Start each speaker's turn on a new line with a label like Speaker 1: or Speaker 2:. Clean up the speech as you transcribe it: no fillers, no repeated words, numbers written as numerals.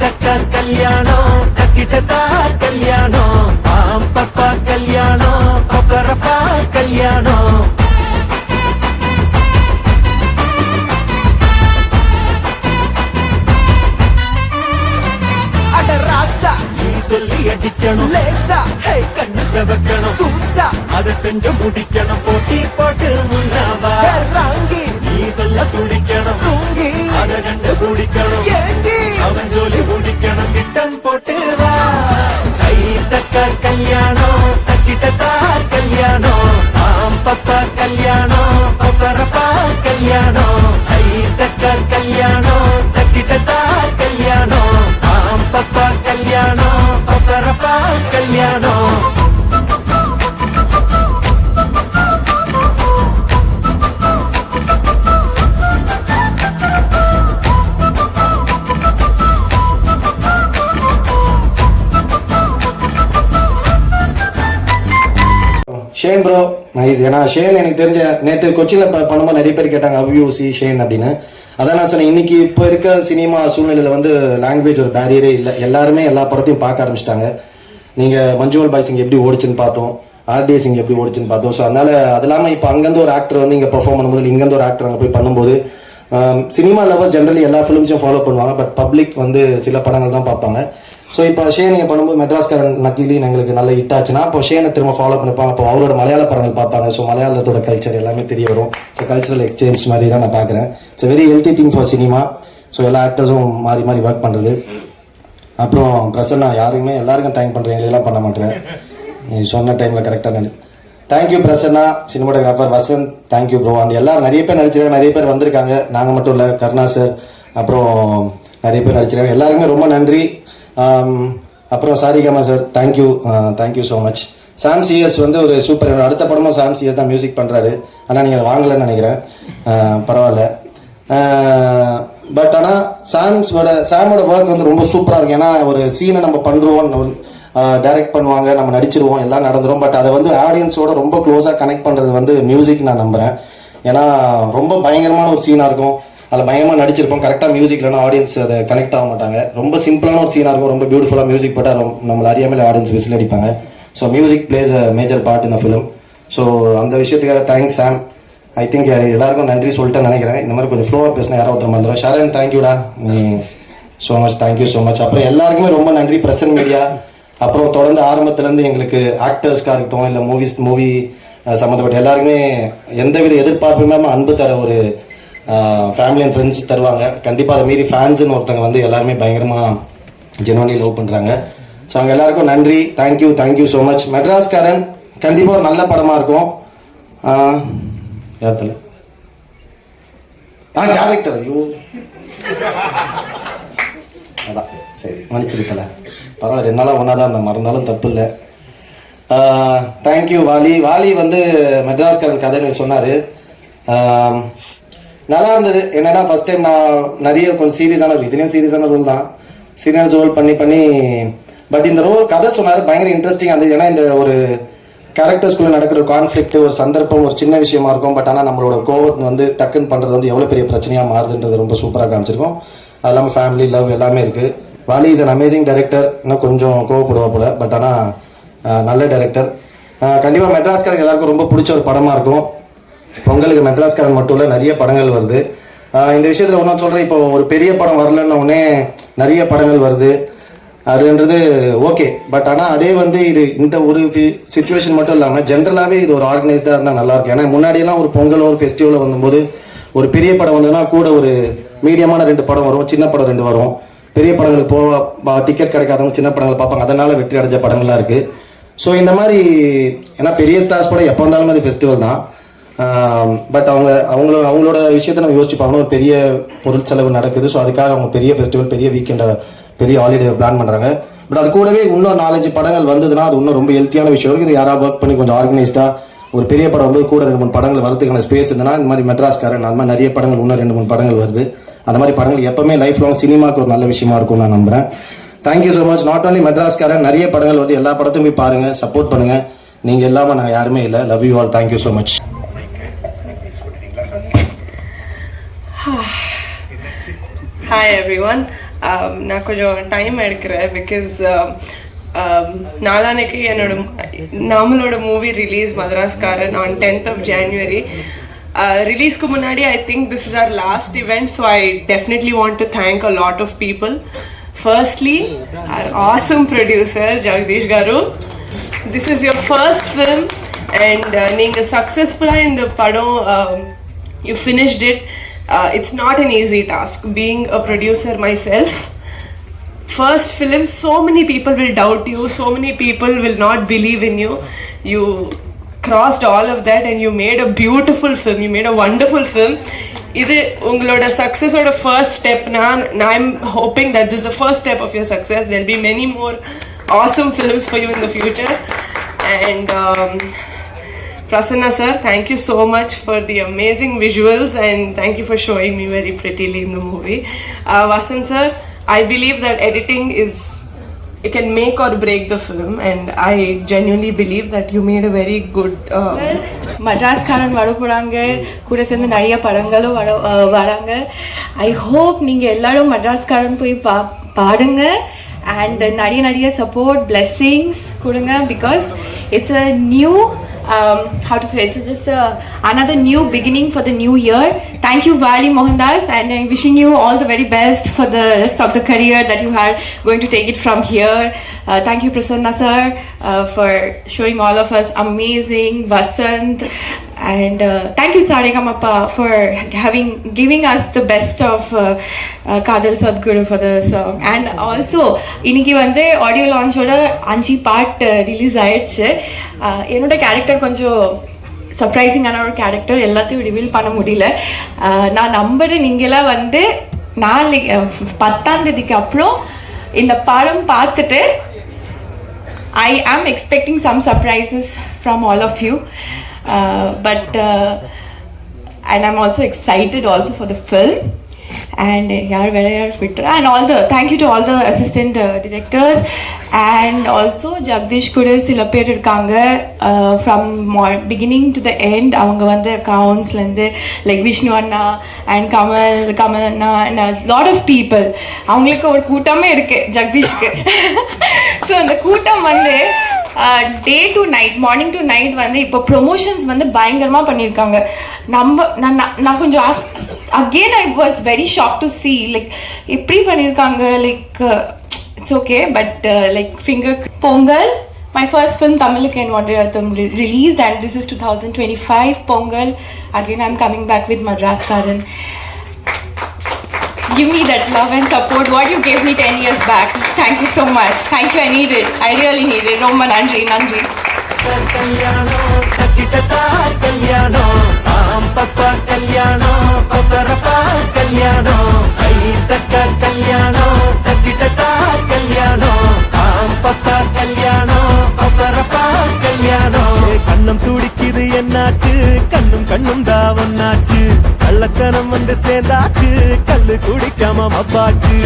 Speaker 1: தக்கா கல்யாணம் தக்கிட்டதா கல்யாணம் பாம்பப்பா கல்யாணம் கொக்கரப்பா கல்யாணம் அட ராசா நீ சொல்லி அடிக்கணும் லேசா ஹே கண்ணு செவக்கணும் தூசா அதை செஞ்சு முடிக்கணும் போட்டி போட்டு முன்னாவா ராங்கி நீ சொல்ல துடிக்கணும் தூங்கி அதை கண்டு குடிக்கணும் ஏங்கி அவன் ஜோலி முடிக்கணும் திட்டம் போட்டு வா கை தக்க கல்யாணம் தக்கிட்டதா கல்யாணம் பாம்பப்பா கல்யாணம் கொக்கரப்பா கல்யாணம் கை தக்க கல்யாணம் தக்கிட்டதா கல்யாணம் பாம்பப்பா கல்யாணம் கொக்கரப்பா கல்யாணம்
Speaker 2: ஷேன் ப்ரோ நைஸ். ஏன்னா ஷேன் எனக்கு தெரிஞ்ச நேற்று கொச்சியில் பண்ணும்போது நிறைய பேர் கேட்டாங்க அவ்யூசி ஷேன் அப்படின்னு. அதான் நான் சொன்னேன், இன்னைக்கு இப்போ இருக்க சினிமா சூழ்நிலையில் வந்து லாங்குவேஜ் ஒரு பேரியரே இல்லை. எல்லாருமே எல்லா படத்தையும் பார்க்க ஆரம்பிச்சிட்டாங்க. நீங்கள் மஞ்சுவல் பாய்ஸ் இங்கே எப்படி ஓடிச்சுன்னு பார்த்தோம், ஆர்டிஎஸ் இங்கே எப்படி ஓடிச்சுன்னு பார்த்தோம். ஸோ அதனால் அது இல்லாமல் இப்போ அங்கேருந்து ஒரு ஆக்டர் வந்து இங்கே பெர்ஃபார்ம் பண்ணும்போது இங்கேருந்து ஒரு ஆக்டர் அங்கே போய் பண்ணும்போது சினிமா லவர்ஸ் ஜென்ரலி எல்லா ஃபிலிம்ஸையும் ஃபாலோ பண்ணுவாங்க. பட் பப்ளிக் வந்து சில படங்கள் தான் பார்ப்பாங்க. ஸோ இப்போ ஷேன் நீங்கள் பண்ணும்போது மெட்ராஸ்காரன் நக்கிலின்னு எங்களுக்கு நல்ல ஹிட் ஆச்சுன்னா அப்போ ஷேனை திரும்ப ஃபாலோ பண்ணிப்பாங்க. அப்போ அவரோட மலையாள படங்கள் பார்ப்பாங்க. ஸோ மலையாளத்தோட கல்ச்சர் எல்லாமே தெரிய வரும். ஸோ கல்ச்சரல் எக்ஸ்சேஞ்ச் மாதிரி தான் நான் பார்க்குறேன். It's very healthy thing for cinema. So எல்லா ஆக்டர்ஸும் மாறி மாறி ஒர்க் பண்ணுறது. அப்புறம் பிரசன்னா யாருக்குமே எல்லாருக்கும் தேங்க் பண்ணுறேன், எங்களையெல்லாம் பண்ண மாட்டேன். நீ சொன்ன டைமில் கரெக்டாக thank you Prasanna. Cinematographer Vasanth thank you bro. And எல்லாரும் நிறைய பேர் நடிச்சிருக்காங்க, நிறைய பேர் வந்திருக்காங்க. நாங்கள் மட்டும் இல்லை, கருணா சார் அப்புறம் நிறைய பேர் நடிச்சிருக்காங்க. எல்லாருக்குமே ரொம்ப நன்றி. அப்புறம் Saregama sir thank you so much. Sam CS வந்து ஒரு சூப்பர். அடுத்த படமும் சாம் சிஎஸ் தான் மியூசிக் பண்ணுறாரு. ஆனால் நீங்கள் வாங்கலைன்னு நினைக்கிறேன். பரவாயில்ல. பட் ஆனால் சாமோட ஒர்க் வந்து ரொம்ப சூப்பராக இருக்கும். ஏன்னா ஒரு சீனை நம்ம பண்ணுறோம், டைரக்ட் பண்ணுவாங்க, நம்ம நடிச்சிருவோம், எல்லாம் நடந்துடும். பட் அதை வந்து ஆடியன்ஸோட ரொம்ப க்ளோஸாக கனெக்ட் பண்ணுறது வந்து மியூசிக் நான் நம்புகிறேன். ஏன்னா ரொம்ப பயங்கரமான ஒரு சீனாக இருக்கும், அதில் பயமாக நடிச்சிருப்போம். கரெக்டாக மியூசிக் இல்லைனா ஆடியன்ஸ் அதை கனெக்ட் ஆக மாட்டாங்க. ரொம்ப சிம்பிளான ஒரு சீனாக இருக்கும், ரொம்ப பியூட்டிஃபுல்லாக மியூசிக் போட்டால் நம்மளை அறியாமல் ஆடியன்ஸ் விசில் அடிப்பாங்க. So music place a major part in a film. So அந்த விஷயத்துக்காக தேங்க்ஸ் சாம். ஐ திங்க் எல்லாருக்கும் நன்றி சொல்லிட்டு நினைக்கிறேன். இந்த மாதிரி கொஞ்சம் ஃப்ளோவாக பேசினா யாரோ ஒருத்தர் வந்துடும். ஷரண் தேங்க்யூடா, so much, thank you so much. அப்புறம் எல்லாருக்குமே ரொம்ப நன்றி, பிரசன்ட் மீடியா. அப்புறம் தொடர்ந்து ஆரம்பத்துலேருந்து எங்களுக்கு ஆக்டர்ஸ்க்காக இருக்கட்டும், இல்லை மூவி சம்மந்தப்பட்ட எல்லாருக்குமே எந்தவித எதிர்பார்ப்புமே இல்லாமல் அன்பு தர ஒரு ஃபேமிலி அண்ட் ஃப்ரெண்ட்ஸ் தருவாங்க. கண்டிப்பாக அதை மீறி ஃபேன்ஸுன்னு ஒருத்தங்க வந்து எல்லாருமே பயங்கரமாக ஜெனுவன்லி லவ் பண்ணுறாங்க. ஸோ அவங்க எல்லாருக்கும் நன்றி, தேங்க்யூ ஸோ மச். மெட்ராஸ்காரன் கண்டிப்பாக ஒரு நல்ல படமாக இருக்கும். யார் தலை டேரக்டர் ஐயோ அதான் சரி மன்னிச்சிருக்கல, பரவாயில்ல. 2 நாளாக ஒன்றா தான் இருந்தேன், மறந்தாலும் தப்பு இல்லை. தேங்க்யூ வாலி வந்து மெட்ராஸ்காரன் கதை சொன்னார், நல்லா இருந்தது. என்னன்னா ஃபர்ஸ்ட் டைம் நான் நிறைய கொஞ்சம் சீரியஸான இதுலேயும் சீரியஸான ரோல் தான், சீரியஸ் ரோல் பண்ணி பட் இந்த ரோல் கதை சொன்னார், பயங்கர இன்ட்ரெஸ்டிங்காக இருந்தது. ஏன்னா இந்த ஒரு கேரக்டர்ஸ்குள்ளே நடக்கிற கான்ஃப்ளிக்ட், ஒரு சந்தர்ப்பம், ஒரு சின்ன விஷயமா இருக்கும். பட் ஆனால் நம்மளோட கோவத்தை வந்து டக்குன்னு பண்ணுறது வந்து எவ்வளோ பெரிய பிரச்சனையாக மாறுதுன்றது ரொம்ப சூப்பராக காமிச்சிருக்கோம். அது இல்லாமல் ஃபேமிலி லவ் எல்லாமே இருக்குது. Vaali is an amazing director. இன்னும் கொஞ்சம் கோவப்படுவா போல, பட் ஆனால் நல்ல டைரக்டர். கண்டிப்பாக மெட்ராஸ்காரங்க எல்லாருக்கும் ரொம்ப பிடிச்ச ஒரு படமாக இருக்கும். பொங்கலுக்கு மெட்ராஸ்காரன் மட்டும் இல்லை, நிறைய படங்கள் வருது. இந்த விஷயத்தில் ஒன்றும் சொல்கிறேன், இப்போ ஒரு பெரிய படம் வரலன்னு உடனே நிறைய படங்கள் வருது அதுன்றது ஓகே. பட் ஆனால் அதே வந்து இது இந்த ஒரு சிச்சுவேஷன் மட்டும் இல்லாமல் ஜென்ரலாகவே இது ஒரு ஆர்கனைஸ்டாக இருந்தால் நல்லாயிருக்கும். ஏன்னா முன்னாடியெல்லாம் ஒரு பொங்கலோ ஒரு ஃபெஸ்டிவலோ வந்தபோது ஒரு பெரிய படம் வந்ததுன்னா கூட ஒரு மீடியமான 2 படம் வரும், சின்ன படம் 2 வரும். பெரிய படங்களுக்கு டிக்கெட் கிடைக்காதவங்க சின்ன படங்களை பார்ப்பாங்க, அதனால் வெற்றி அடைஞ்ச படங்கள்லாம் இருக்குது. ஸோ இந்த மாதிரி ஏன்னா பெரிய ஸ்டார்ஸ் படம் எப்போ வந்தாலுமே அது ஃபெஸ்டிவல் தான். பட் அவங்களோட விஷயத்தை நம்ம யோசிச்சு பார்க்கணும். ஒரு பெரிய பொருள் செலவு நடக்குது. ஸோ அதுக்காக அவங்க பெரிய ஃபெஸ்டிவல், பெரிய வீக்கெண்டை, பெரிய ஹாலிடே பிளான் பண்ணுறாங்க. பட் அது கூடவே இன்னும் 4-5 படங்கள் வந்ததுன்னா அது இன்னும் ரொம்ப ஹெல்த்தியான விஷயம் இருக்குது. இது யாராவது ஒர்க் பண்ணி கொஞ்சம் ஆர்கனைஸ்டாக ஒரு பெரிய படம் வந்து கூட 2-3 படங்கள் வரதுக்கான ஸ்பேஸ் இருந்ததுன்னா இந்த மாதிரி மெட்ராஸ்காரன் அந்த மாதிரி நிறைய படங்கள் இன்னும் 2-3 படங்கள் வருது. அந்த மாதிரி படங்கள் எப்பவுமே லைஃப் லாங் சினிமாவுக்கு ஒரு நல்ல விஷயமா இருக்கும்னு நான் நம்புறேன். Thank you so much. Not only Madraskaaran, நிறைய படங்கள் வருது. எல்லா படத்தையும் போய் பாருங்கள், சப்போர்ட் பண்ணுங்கள். நீங்கள் இல்லாமல் நாங்கள் யாருமே இல்லை. Love you all. Thank you so much.
Speaker 3: Hi everyone. நான் கொஞ்சம் டைம் எடுக்கிறேன் பிகாஸ் நாளானைக்கு நம்மளோட movie release Madraskaaran on 10th of January. ரிலீஸ்க்கு முன்னாடி I think this is our last event, so I definitely want to thank a lot of people. Firstly, our awesome producer Jagdish Garu. This is your first film and neenga successful in the padam, you finished it. It's not an easy task being a producer myself. First film, so many people will doubt you, so many people will not believe in you. You crossed all of that and you made a beautiful film, you made a wonderful film. இது உங்களோட சக்ஸஸோட first step. I'm hoping that this is the first step of your success. There'll be many more awesome films for you in the future. And Prasanna sir, thank you so much for the amazing visuals and thank you for showing me very prettily in the movie. Vasant sir, I believe that editing it can make or break the film and I genuinely believe that you made a very good
Speaker 4: மட்ராஸ்காரன் வர போகிறாங்க, கூட சேர்ந்து நிறைய படங்களும் வராங்க. I hope நீங்கள் எல்லாரும் மட்ராஸ்காரன் போய் பாடுங்க அண்ட் நிறைய சப்போர்ட் பிளெஸ்ஸிங்ஸ் கொடுங்க because it's a new how to say, it's just another new beginning for the new year. Thank you Vali Mohandas and I'm wishing you all the very best for the rest of the career that you are going to take it from here. Thank you Prasanna sir for showing all of us amazing Vasant and thank you Saregamappa for giving us the best of Kadal Sadhguru for the song. And also இன்னைக்கு வந்து audio லான்ச்சோட 5 part release ஆயிடுச்சு. என்னோட character கொஞ்சம் சர்ப்ரைசிங்கான ஒரு character, எல்லாத்தையும் reveal பண்ண முடியல. நான் நம்புறேன் நீங்களாம் வந்து 10ஆம் தேதிக்கு அப்புறம் இந்த படம் பார்த்துட்டு I am expecting some surprises from all of you. And I'm also excited also for the film. And and all the thank you to all the assistant directors and also Jagdish kudu sila per irukanga from beginning to the end. Avanga vande accounts lende like Vishnu anna and Kamal anna and a lot of people. Avangalukku or kootame irukke Jagdishku. So அந்த கூட்டம் வந்து day to night, morning to night வந்து இப்போ promotions வந்து பயங்கரமாக பண்ணியிருக்காங்க. நான் கொஞ்சம் again I was very shock to see like எப்படி பண்ணியிருக்காங்க. Like it's okay but like finger Pongal, my first film Tamil and Vadiyartham released and this is 2025 Pongal. Again I'm coming back with Madraskaran. Give me that love and support what you gave me 10 years back. Thank you so much. Thank you. I need it. I really need it. Romma nandri.
Speaker 1: கல்யாணோ தக்கிட்டதா கல்யாணோ பப்பா கல்யாணோ பப்பரப்பா கல்யாணோ ஐ தக்க கல்யாணோ தக்கிட்டதா கல்யாணோ பப்பா கல்யாணோ பப்பரப்பா கல்யாணோ கண்ணம் துடிக்குது என்னாச்சு கண்ணும் தாவன்னாச்சு கள்ளக்கணம் வந்து சேர்ந்தாச்சு கல்லு குடிக்காம மப்பாச்சு